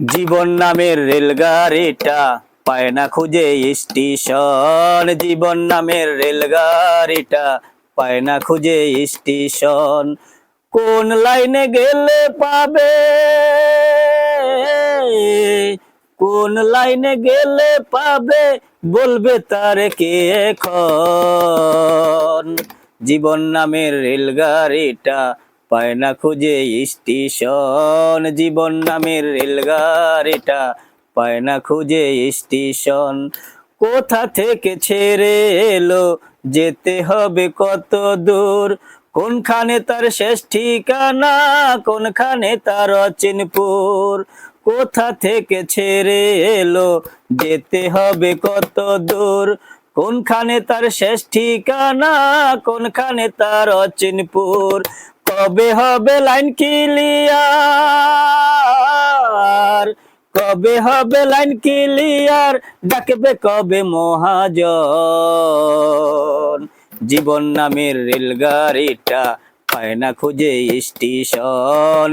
জীবন নামের রেলগাড়িটা পায় না খুঁজে স্টেশন। জীবন নামের রেলগাড়িটা পায় না খুঁজে স্টেশন। কোন লাইনে গেলে পাবে, কোন লাইনে গেলে পাবে, বলবে তার কে এখন। জীবন নামের রেলগাড়িটা পায় না খুঁজে স্টেশন। জীবন নামের রেলগাড়িটা পায় না খুঁজে স্টেশন। কোথা থেকে ছেড়ে এলো, যেতে হবে কত দূর, কোনখানে তার শেষ ঠিকানা, কোনখানে তার অচিনপুর। কোথা থেকে ছেড়ে এলো, যেতে হবে কত দূর, কোনখানে তার শেষ ঠিকানা, কোনখানে তার অচিনপুর। কবে হবে লাইন ক্লিয়ার, কবে হবে লাইন ক্লিয়ার, ডাকবে কবে মহাজন। জীবন নামের রেলগাড়িটা পায় না খুঁজে স্টেশন।